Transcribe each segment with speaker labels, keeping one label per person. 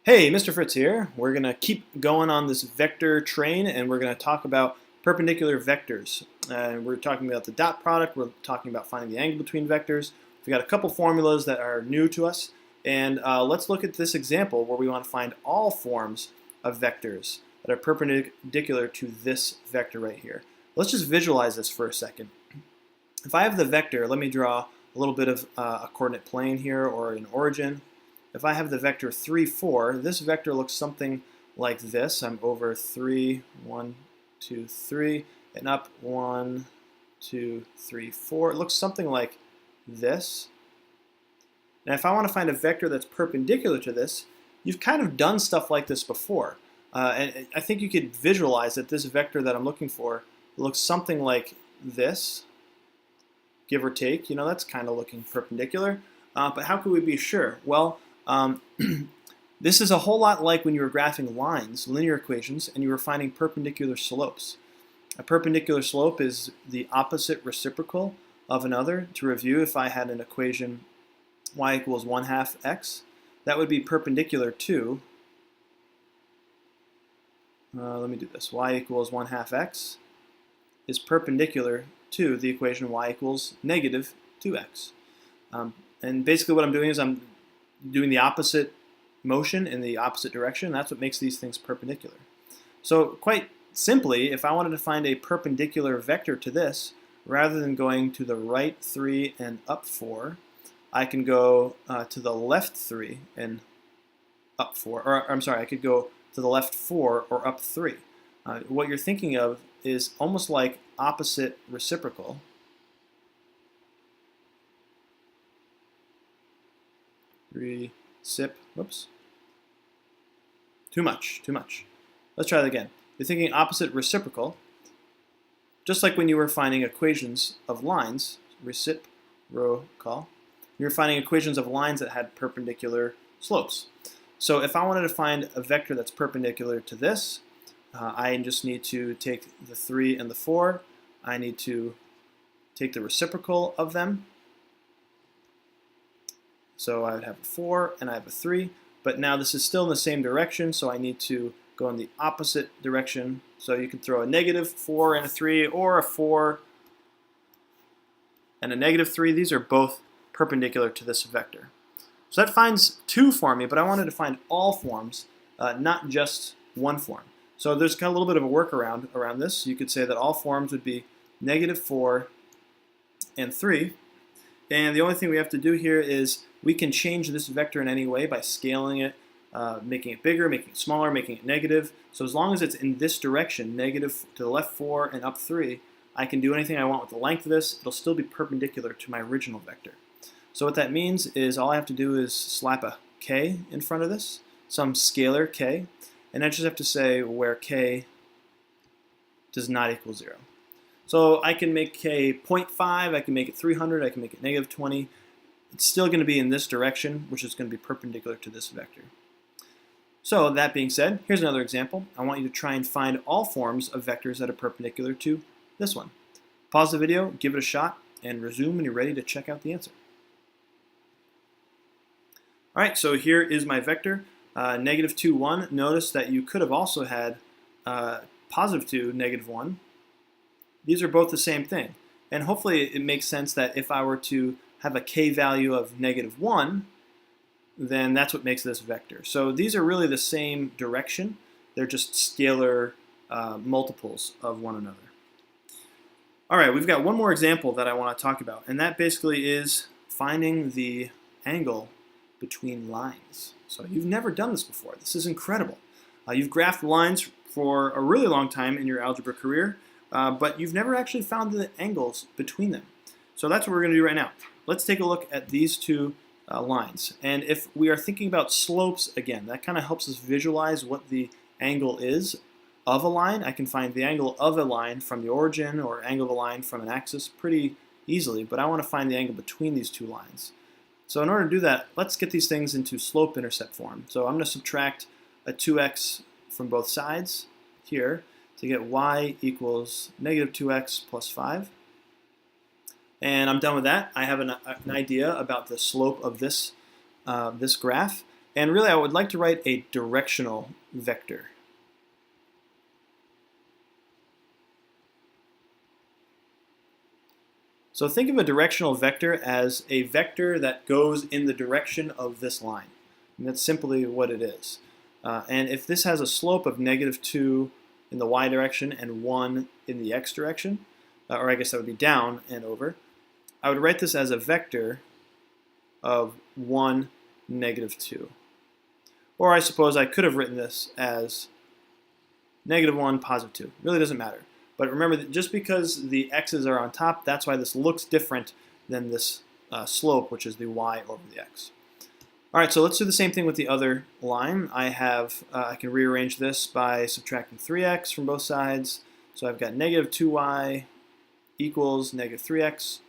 Speaker 1: Hey, Mr. Fritz here. We're going to keep going on this vector train, and we're going to talk about perpendicular vectors. We're talking about the dot product. We're talking about finding the angle between vectors. We've got a couple formulas that are new to us. And let's look at this example where we want to find all forms of vectors that are perpendicular to this vector right here. Let's just visualize this for a second. If I have the vector, let me draw a little bit of a coordinate plane here or an origin. If I have the vector 3, 4, this vector looks something like this. I'm over 3, 1, 2, 3, and up 1, 2, 3, 4. It looks something like this. Now if I want to find a vector that's perpendicular to this, you've kind of done stuff like this before. And I think you could visualize that this vector that I'm looking for looks something like this, give or take. You know, that's kind of looking perpendicular. But how could we be sure? Well, this is a whole lot like when you were graphing lines, linear equations, and you were finding perpendicular slopes. A perpendicular slope is the opposite reciprocal of another. To review, if I had an equation y equals 1/2 x, that would be perpendicular to, let me do this, y equals 1/2 x is perpendicular to the equation y equals negative 2x. And basically what I'm doing is I'm doing the opposite motion in the opposite direction. That's what makes these things perpendicular. So quite simply, if I wanted to find a perpendicular vector to this, rather than going to the right 3 and up 4, I can go to the left 3 and up 4. Or I'm sorry, I could go to the left 4 or up 3. What you're thinking of is almost like opposite reciprocal. Whoops. Too much. Let's try that again. You're thinking opposite reciprocal, just like when you were finding equations of lines, reciprocal, you were finding equations of lines that had perpendicular slopes. So if I wanted to find a vector that's perpendicular to this, I just need to take the 3 and the 4. I need to take the reciprocal of them. So I would have a 4 and I have a 3, but now this is still in the same direction, so I need to go in the opposite direction. So you can throw a negative 4 and a 3, or a 4 and a negative 3. These are both perpendicular to this vector. So that finds 2 for me, but I wanted to find all forms, not just one form. So there's kind of a little bit of a workaround around this. You could say that all forms would be negative 4 and 3. And the only thing we have to do here is we can change this vector in any way by scaling it, making it bigger, making it smaller, making it negative. So as long as it's in this direction, negative to the left 4 and up 3, I can do anything I want with the length of this. It'll still be perpendicular to my original vector. So what that means is all I have to do is slap a k in front of this, some scalar k, and I just have to say where k does not equal 0. So I can make k 0.5, I can make it 300, I can make it negative 20. It's still going to be in this direction, which is going to be perpendicular to this vector. So that being said, here's another example. I want you to try and find all forms of vectors that are perpendicular to this one. Pause the video, give it a shot, and resume when you're ready to check out the answer. All right, so here is my vector, negative 2, 1. Notice that you could have also had positive 2, negative 1. These are both the same thing. And hopefully it makes sense that if I were to have a k value of negative 1, then that's what makes this vector. So these are really the same direction. They're just scalar multiples of one another. All right, we've got one more example that I want to talk about, and that basically is finding the angle between lines. So you've never done this before. This is incredible. You've graphed lines for a really long time in your algebra career, but you've never actually found the angles between them. So that's what we're going to do right now. Let's take a look at these two lines. And if we are thinking about slopes again, that kind of helps us visualize what the angle is of a line. I can find the angle of a line from the origin or angle of a line from an axis pretty easily, but I want to find the angle between these two lines. So in order to do that, let's get these things into slope-intercept form. So I'm going to subtract a 2x from both sides here to get y equals negative 2x plus 5. And I'm done with that. I have an idea about the slope of this graph. And really, I would like to write a directional vector. So think of a directional vector as a vector that goes in the direction of this line. And that's simply what it is. And if this has a slope of -2 in the y direction and 1 in the x direction, or I guess that would be down and over, I would write this as a vector of 1, -2. Or I suppose I could have written this as -1, +2. It really doesn't matter. But remember that just because the x's are on top, that's why this looks different than this slope, which is the y over the x. All right, so let's do the same thing with the other line. I can rearrange this by subtracting 3x from both sides. So I've got -2y equals -3x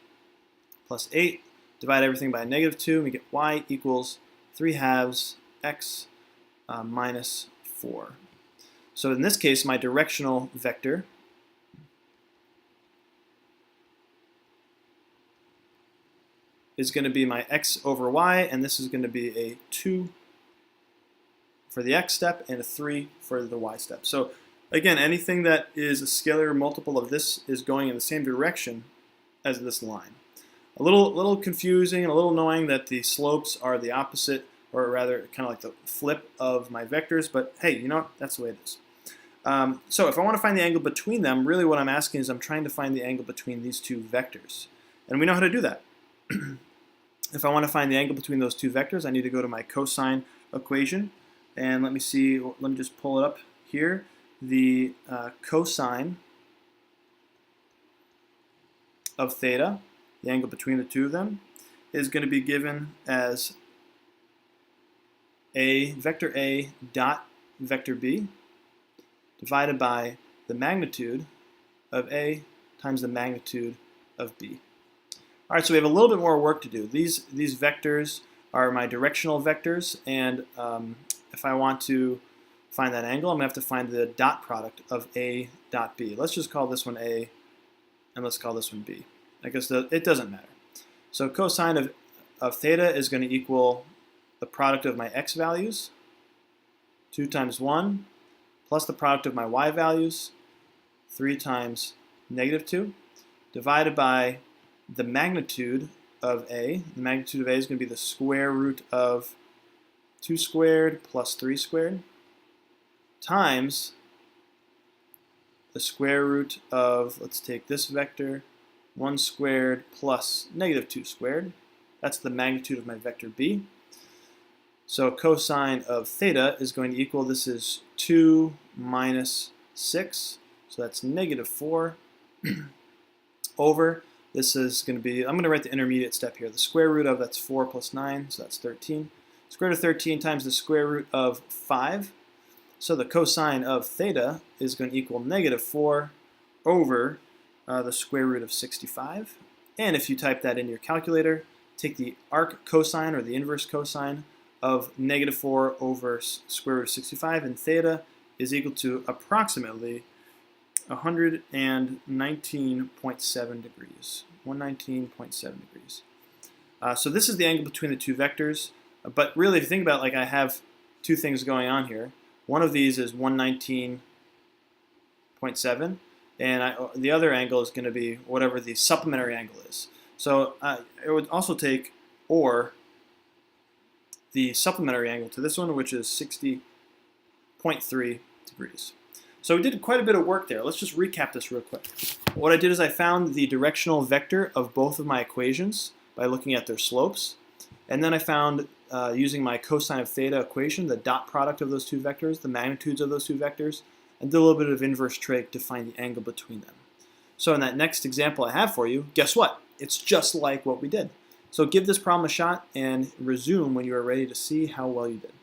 Speaker 1: plus 8. Divide everything by -2, and we get y equals 3/2 x minus 4. So in this case, my directional vector is going to be my x over y, and this is going to be a 2 for the x step and a 3 for the y step. So again, anything that is a scalar multiple of this is going in the same direction as this line. A little confusing and a little annoying that the slopes are the opposite, or rather kind of like the flip of my vectors, but hey, you know what? That's the way it is. So if I want to find the angle between them, really what I'm asking is I'm trying to find the angle between these two vectors. And we know how to do that. If I want to find the angle between those two vectors, I need to go to my cosine equation. And let me just pull it up here. The cosine of theta, the angle between the two of them, is going to be given as vector A dot vector B divided by the magnitude of A times the magnitude of B. All right, so we have a little bit more work to do. These vectors are my directional vectors, and if I want to find that angle, I'm going to have to find the dot product of A dot B. Let's just call this one A, and let's call this one B. I guess it doesn't matter. So cosine of theta is going to equal the product of my x values, 2 times 1, plus the product of my y values, 3 times -2, divided by the magnitude of A. The magnitude of A is going to be the square root of 2 squared plus 3 squared times the square root of, let's take this vector, 1 squared plus -2 squared. That's the magnitude of my vector B. So cosine of theta is going to equal, this is 2 minus 6, so that's -4 over. This is going to be, I'm going to write the intermediate step here. The square root of, that's 4 plus 9, so that's 13. Square root of 13 times the square root of 5. So the cosine of theta is going to equal -4 over the square root of 65. And if you type that in your calculator, take the arc cosine or the inverse cosine of -4 over square root of 65, and theta is equal to approximately 119.7 degrees. 119.7 degrees. So this is the angle between the two vectors. But really, if you think about it, like I have two things going on here. One of these is 119.7, and the other angle is going to be whatever the supplementary angle is. So it would also take the supplementary angle to this one, which is 60.3 degrees. So we did quite a bit of work there. Let's just recap this real quick. What I did is I found the directional vector of both of my equations by looking at their slopes. And then I found, using my cosine of theta equation, the dot product of those two vectors, the magnitudes of those two vectors, and did a little bit of inverse trig to find the angle between them. So in that next example I have for you, guess what? It's just like what we did. So give this problem a shot and resume when you are ready to see how well you did.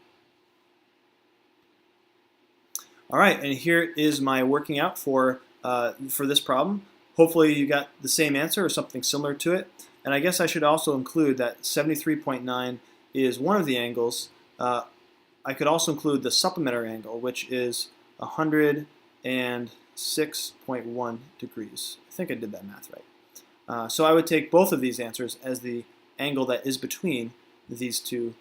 Speaker 1: All right, and here is my working out for this problem. Hopefully you got the same answer or something similar to it. And I guess I should also include that 73.9 is one of the angles. I could also include the supplementary angle, which is 106.1 degrees. I think I did that math right. So I would take both of these answers as the angle that is between these two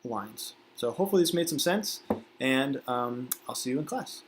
Speaker 1: lines. So hopefully this made some sense, and I'll see you in class.